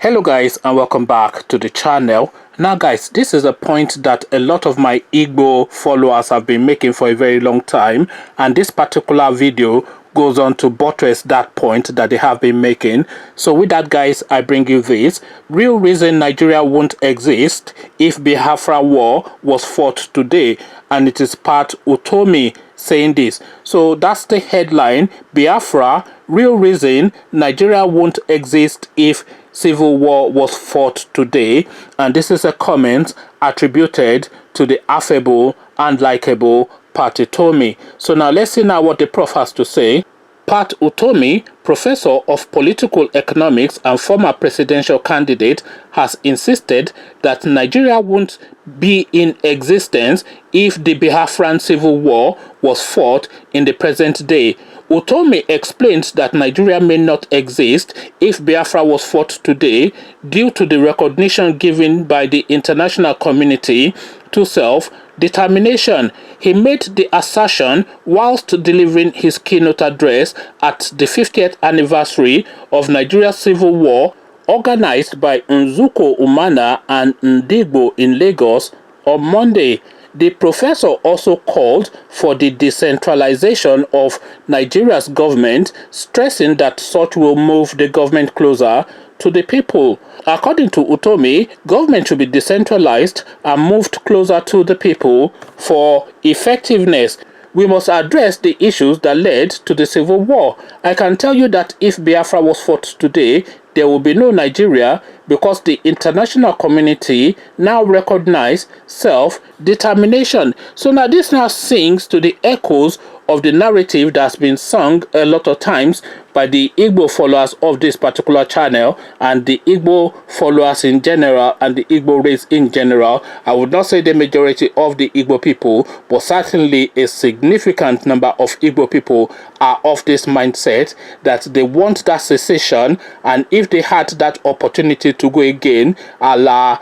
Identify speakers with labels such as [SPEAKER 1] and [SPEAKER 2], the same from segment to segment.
[SPEAKER 1] Hello guys, and welcome back to the channel. Now guys, this is a point that a lot of my Igbo followers have been making for a very long time, and this particular video goes on to buttress that point that they have been making. So with that guys, I bring you this. Real reason Nigeria won't exist if Biafra war was fought today, and it is part Utomi saying this. So that's the headline. Biafra, real reason Nigeria won't exist if civil war was fought today. And this is a comment attributed to the affable and likable Pat Utomi. So now let's see now what the prof has to say. Pat Utomi, professor of political economics and former presidential candidate, has insisted that Nigeria won't be in existence if the Biafran civil war was fought in the present day. Utomi explains that Nigeria may not exist if Biafra was fought today due to the recognition given by the international community to self-determination. He made the assertion whilst delivering his keynote address at the 50th anniversary of Nigeria's civil war, organized by Nzuko Umana and Ndigbo in Lagos on Monday. The professor also called for the decentralization of Nigeria's government, stressing that such will move the government closer to the people. According to Utomi, government should be decentralized and moved closer to the people for effectiveness. We must address the issues that led to the civil war. I can tell you that if Biafra was fought today, there will be no Nigeria, because the international community now recognize self-determination. So now this now sings to the echoes of the narrative that's been sung a lot of times by the Igbo followers of this particular channel and the Igbo followers in general and the Igbo race in general. I would not say the majority of the Igbo people, but certainly a significant number of Igbo people are of this mindset that they want that secession, and if they had that opportunity to go again, a la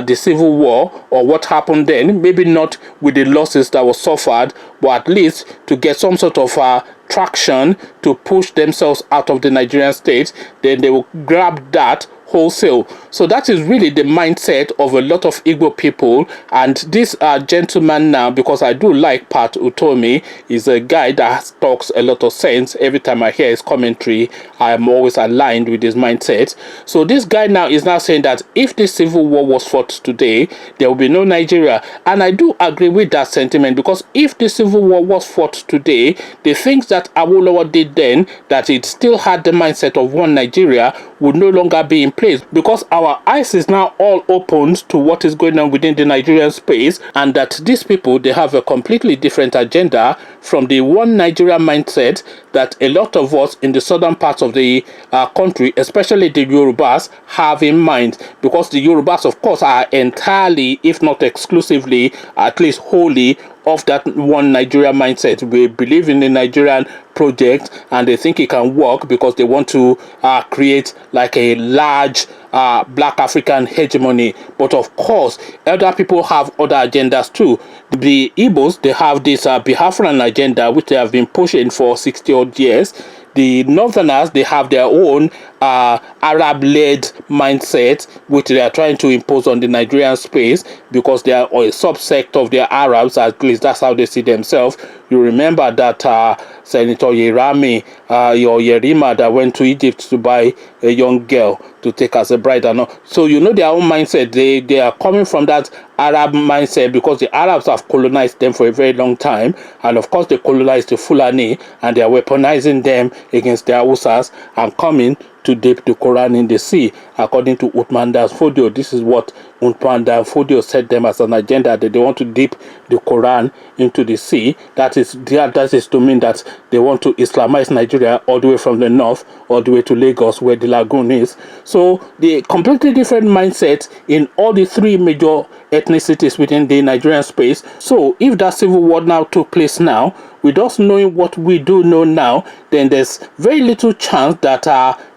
[SPEAKER 1] the civil war or what happened then, maybe not with the losses that were suffered, but at least to get some sort of traction to push themselves out of the Nigerian state, then they will grab that wholesale. So that is really the mindset of a lot of Igbo people. And this gentleman now, because I do like Pat Utomi, is a guy that talks a lot of sense. Every time I hear his commentary, I am always aligned with his mindset. So this guy now is now saying that if the civil war was fought today, there will be no Nigeria. And I do agree with that sentiment, because if the civil war was fought today, the things that Awolowo did then, that it still had the mindset of one Nigeria, would no longer be in place, because our eyes is now all opened to what is going on within the Nigerian space, and that these people, they have a completely different agenda from the one Nigeria mindset that a lot of us in the southern parts of the country, especially the Yorubas, have in mind. Because the Yorubas, of course, are entirely, if not exclusively, at least wholly, of that one Nigeria mindset. We believe in the Nigerian project, and they think it can work because they want to create like a large black African hegemony. But of course, other people have other agendas too. The Igbos, they have this Biafran agenda, which they have been pushing for 60 odd years. The Northerners, they have their own Arab-led mindset, which they are trying to impose on the Nigerian space, because they are a subsect of the Arabs. At least that's how they see themselves. You remember that Senator Yerami or Yerima that went to Egypt to buy a young girl to take as a bride and all. So you know their own mindset. They are coming from that Arab mindset, because the Arabs have colonized them for a very long time, and of course they colonized the Fulani, and they are weaponizing them against the Hausas and coming to dip the Quran in the sea. According to Uthman Fodio, this is what Uthman Fodio set them as an agenda, that they want to dip the Quran into the sea. That is to mean that they want to Islamize Nigeria all the way from the north all the way to Lagos, where the lagoon is. So the completely different mindset in all the three major ethnicities within the Nigerian space. So if that civil war now took place now, with us knowing what we do know now, then there's very little chance that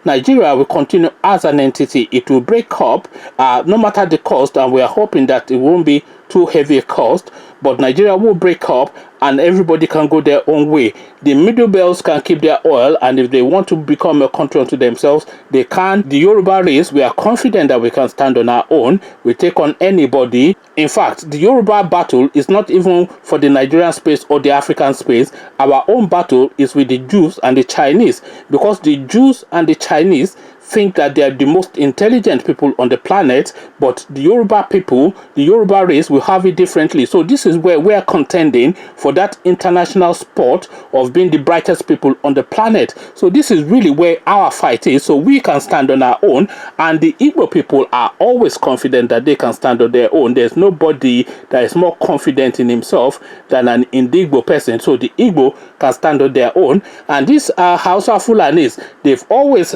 [SPEAKER 1] Nigeria will continue as an entity. It will break up no matter the cost, and we are hoping that it won't be too heavy a cost, but Nigeria will break up and everybody can go their own way. The middle belts can keep their oil, and if they want to become a country unto themselves, they can. The Yoruba race, we are confident that we can stand on our own. We take on anybody. In fact, the Yoruba battle is not even for the Nigerian space or the African space. Our own battle is with the Jews and the Chinese, because the Jews and the Chinese think that they are the most intelligent people on the planet, but the Yoruba people, the Yoruba race, will have it differently. So this is where we are contending for that international spot of being the brightest people on the planet. So this is really where our fight is, so we can stand on our own, and the Igbo people are always confident that they can stand on their own. There's nobody that is more confident in himself than an Igbo person. So the Igbo can stand on their own, and these Hausa Fulanis, they've always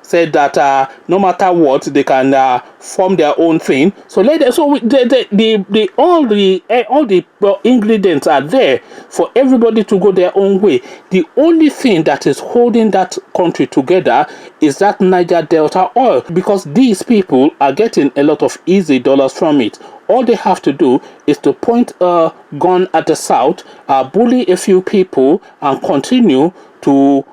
[SPEAKER 1] said that no matter what, they can form their own thing. So all the ingredients are there for everybody to go their own way. The only thing that is holding that country together is that Niger Delta oil, because these people are getting a lot of easy dollars from it. All they have to do is to point a gun at the south, bully a few people, and continue to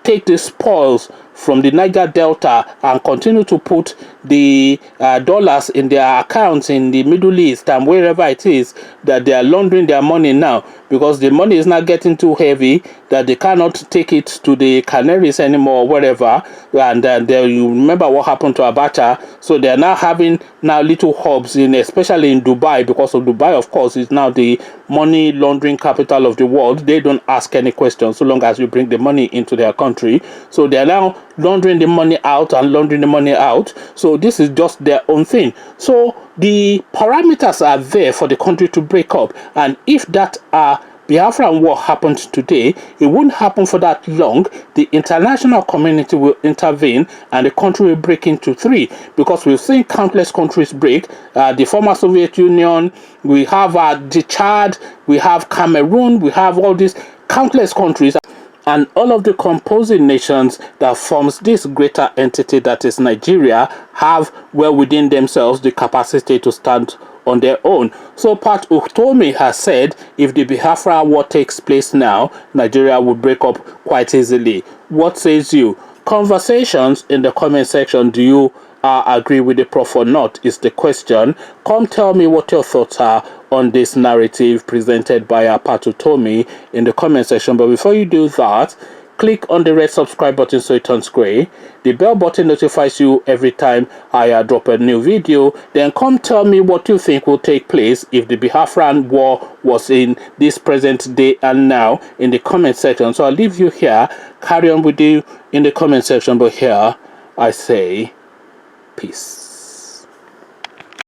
[SPEAKER 1] take the spoils from the Niger Delta and continue to put the dollars in their accounts in the Middle East and wherever it is that they are laundering their money now, because the money is not getting too heavy that they cannot take it to the Canaries anymore or wherever. And you remember what happened to Abacha. So they are now having little hubs in, especially in Dubai, because of Dubai, of course, is now the money laundering capital of the world. They don't ask any questions so long as you bring the money into their country. So they are now laundering the money out and laundering the money out. So this is just their own thing. So the parameters are there for the country to break up, and if that Biafran war happened today, it wouldn't happen for that long. The international community will intervene and the country will break into three, because we've seen countless countries break. The former Soviet Union, we have the Chad, we have Cameroon, we have all these countless countries, and all of the composing nations that forms this greater entity that is Nigeria have well within themselves the capacity to stand on their own. So Pat Utomi has said if the Biafra war takes place now, Nigeria will break up quite easily. What says you? Conversations in the comment section. Do you agree with the prof or not is the question. Come tell me what your thoughts are on this narrative presented by Pat Utomi in the comment section. But before you do that, click on the red subscribe button so it turns gray. The bell button notifies you every time I drop a new video. Then come tell me what you think will take place if the Biafran war was in this present day and now in the comment section. So I'll leave you here. Carry on with you in the comment section. But here I say peace.